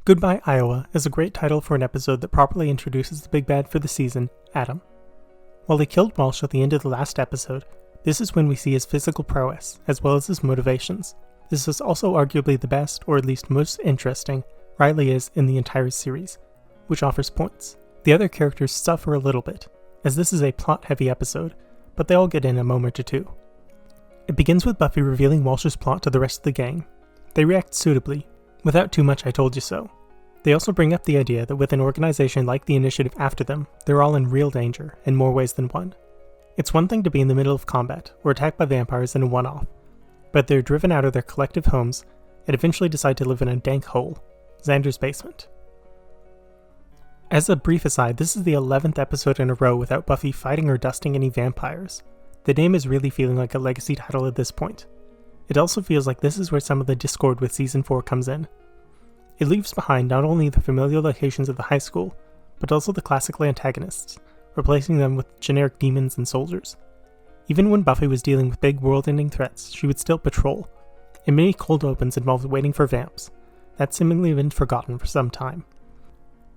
Goodbye, Iowa is a great title for an episode that properly introduces the big bad for the season, Adam. While he killed Walsh at the end of the last episode, this is when we see his physical prowess, as well as his motivations. This is also arguably the best, or at least most interesting, Riley is in the entire series, which offers points. The other characters suffer a little bit, as this is a plot-heavy episode, but they all get in a moment or two. It begins with Buffy revealing Walsh's plot to the rest of the gang. They react suitably, without too much I told you so. They also bring up the idea that with an organization like the Initiative after them, they're all in real danger in more ways than one. It's one thing to be in the middle of combat, or attacked by vampires in a one-off, but they're driven out of their collective homes and eventually decide to live in a dank hole, Xander's basement. As a brief aside, this is the 11th episode in a row without Buffy fighting or dusting any vampires. The name is really feeling like a legacy title at this point. It also feels like this is where some of the discord with Season 4 comes in. It leaves behind not only the familiar locations of the high school, but also the classical antagonists, replacing them with generic demons and soldiers. Even when Buffy was dealing with big world-ending threats, she would still patrol, and many cold opens involved waiting for vamps. That's seemingly been forgotten for some time.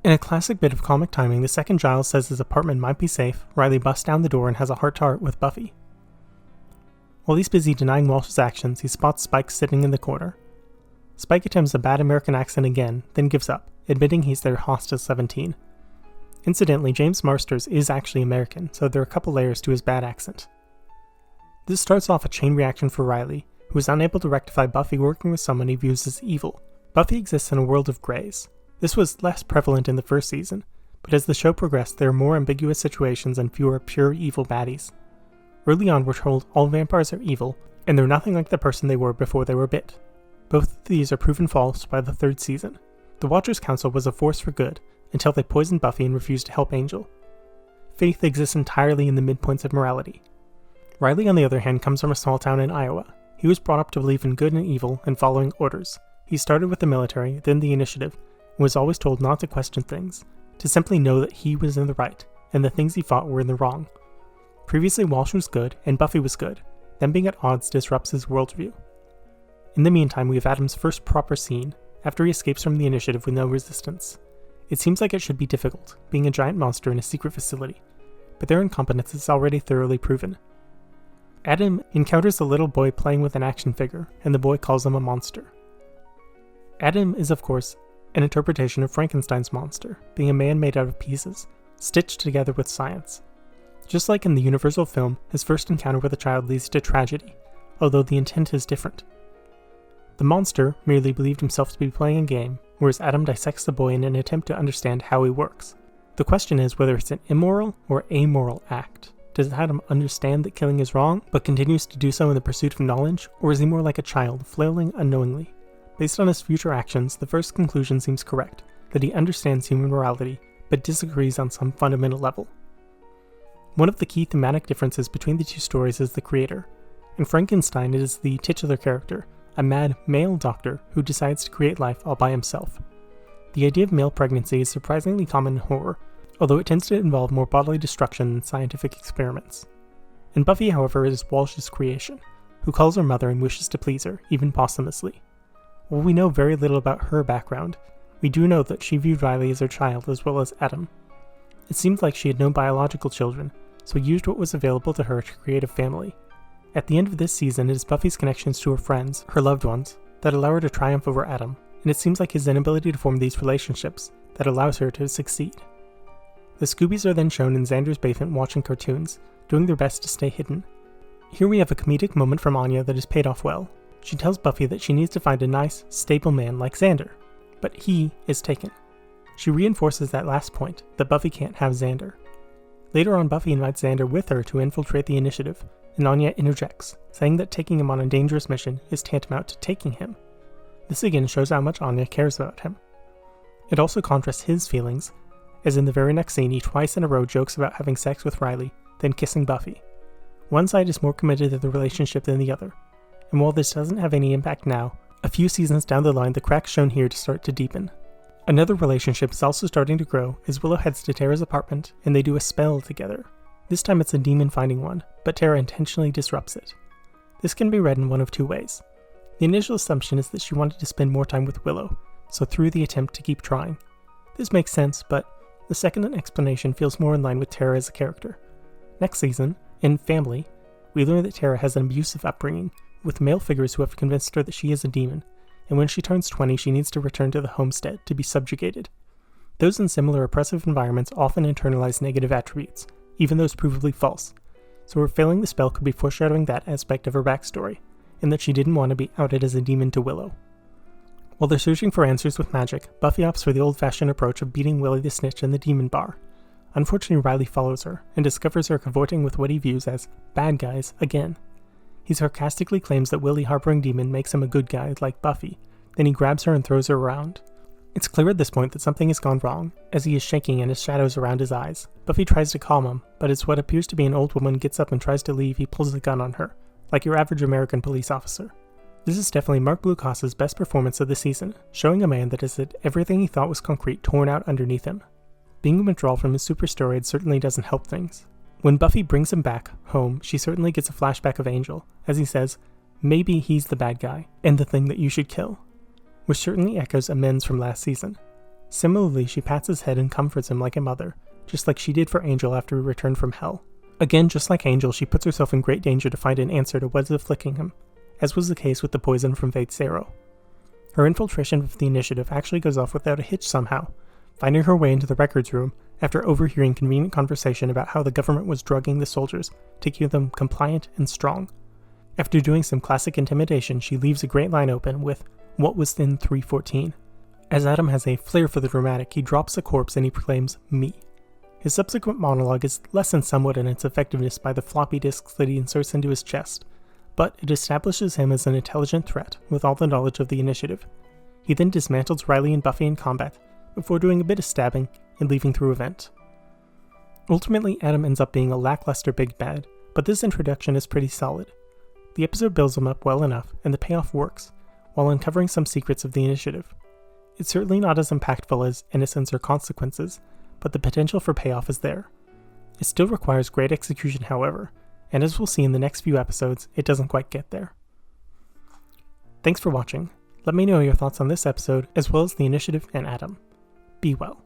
In a classic bit of comic timing, the second Giles says his apartment might be safe, Riley busts down the door and has a heart-to-heart with Buffy. While he's busy denying Walsh's actions, he spots Spike sitting in the corner. Spike attempts a bad American accent again, then gives up, admitting he's their hostile 17. Incidentally, James Marsters is actually American, so there are a couple layers to his bad accent. This starts off a chain reaction for Riley, who is unable to rectify Buffy working with someone he views as evil. Buffy exists in a world of greys. This was less prevalent in the first season, but as the show progressed, there are more ambiguous situations and fewer pure evil baddies. Early on, we're told all vampires are evil, and they're nothing like the person they were before they were bit. Both of these are proven false by the third season. The Watchers' Council was a force for good, until they poisoned Buffy and refused to help Angel. Faith exists entirely in the midpoints of morality. Riley, on the other hand, comes from a small town in Iowa. He was brought up to believe in good and evil and following orders. He started with the military, then the Initiative, and was always told not to question things, to simply know that he was in the right, and the things he fought were in the wrong. Previously, Walsh was good, and Buffy was good. Them being at odds disrupts his worldview. In the meantime, we have Adam's first proper scene, after he escapes from the Initiative with no resistance. It seems like it should be difficult, being a giant monster in a secret facility, but their incompetence is already thoroughly proven. Adam encounters a little boy playing with an action figure, and the boy calls him a monster. Adam is, of course, an interpretation of Frankenstein's monster, being a man made out of pieces, stitched together with science. Just like in the Universal film, his first encounter with a child leads to tragedy, although the intent is different. The monster merely believed himself to be playing a game, whereas Adam dissects the boy in an attempt to understand how he works. The question is whether it's an immoral or amoral act. Does Adam understand that killing is wrong, but continues to do so in the pursuit of knowledge, or is he more like a child, flailing unknowingly? Based on his future actions, the first conclusion seems correct, that he understands human morality, but disagrees on some fundamental level. One of the key thematic differences between the two stories is the creator. In Frankenstein, it is the titular character, a mad male doctor who decides to create life all by himself. The idea of male pregnancy is surprisingly common in horror, although it tends to involve more bodily destruction than scientific experiments. In Buffy, however, it is Walsh's creation, who calls her mother and wishes to please her, even posthumously. While we know very little about her background, we do know that she viewed Riley as her child as well as Adam. It seems like she had no biological children, so used what was available to her to create a family. At the end of this season, it is Buffy's connections to her friends, her loved ones, that allow her to triumph over Adam, and it seems like his inability to form these relationships that allows her to succeed. The Scoobies are then shown in Xander's basement watching cartoons, doing their best to stay hidden. Here we have a comedic moment from Anya that is paid off well. She tells Buffy that she needs to find a nice, stable man like Xander, but he is taken. She reinforces that last point, that Buffy can't have Xander. Later on, Buffy invites Xander with her to infiltrate the Initiative, and Anya interjects, saying that taking him on a dangerous mission is tantamount to taking him. This again shows how much Anya cares about him. It also contrasts his feelings, as in the very next scene he twice in a row jokes about having sex with Riley, then kissing Buffy. One side is more committed to the relationship than the other, and while this doesn't have any impact now, a few seasons down the line the cracks shown here to start to deepen. Another relationship is also starting to grow as Willow heads to Tara's apartment and they do a spell together. This time it's a demon finding one, but Tara intentionally disrupts it. This can be read in one of two ways. The initial assumption is that she wanted to spend more time with Willow, so through the attempt to keep trying. This makes sense, but the second explanation feels more in line with Tara as a character. Next season, in Family, we learn that Tara has an abusive upbringing, with male figures who have convinced her that she is a demon, and when she turns 20 she needs to return to the homestead to be subjugated. Those in similar oppressive environments often internalize negative attributes, even those provably false, so her failing the spell could be foreshadowing that aspect of her backstory, in that she didn't want to be outed as a demon to Willow. While they're searching for answers with magic, Buffy opts for the old-fashioned approach of beating Willie the Snitch in the demon bar. Unfortunately, Riley follows her, and discovers her cavorting with what he views as bad guys again. He sarcastically claims that Willie harboring demon makes him a good guy like Buffy, then he grabs her and throws her around. It's clear at this point that something has gone wrong, as he is shaking and has shadows around his eyes. Buffy tries to calm him, but as what appears to be an old woman gets up and tries to leave, he pulls a gun on her, like your average American police officer. This is definitely Mark Blucas's best performance of the season, showing a man that has had everything he thought was concrete torn out underneath him. Being a withdrawal from his super steroid certainly doesn't help things. When Buffy brings him back home, she certainly gets a flashback of Angel, as he says, maybe he's the bad guy, and the thing that you should kill, which certainly echoes amends from last season. Similarly, she pats his head and comforts him like a mother, just like she did for Angel after he returned from hell. Again, just like Angel, she puts herself in great danger to find an answer to what's afflicting him, as was the case with the poison from Faith's arrow. Her infiltration of the initiative actually goes off without a hitch somehow, finding her way into the records room after overhearing convenient conversation about how the government was drugging the soldiers to keep them compliant and strong. After doing some classic intimidation, she leaves a great line open with, "What was in 314?" As Adam has a flair for the dramatic, he drops a corpse and he proclaims, "Me." His subsequent monologue is lessened somewhat in its effectiveness by the floppy disks that he inserts into his chest, but it establishes him as an intelligent threat with all the knowledge of the initiative. He then dismantles Riley and Buffy in combat, before doing a bit of stabbing and leaving through a vent. Ultimately, Adam ends up being a lackluster big bad, but this introduction is pretty solid. The episode builds him up well enough, and the payoff works, while uncovering some secrets of the initiative. It's certainly not as impactful as Innocence or Consequences, but the potential for payoff is there. It still requires great execution, however, and as we'll see in the next few episodes, it doesn't quite get there. Thanks for watching. Let me know your thoughts on this episode, as well as the initiative and Adam. Be well.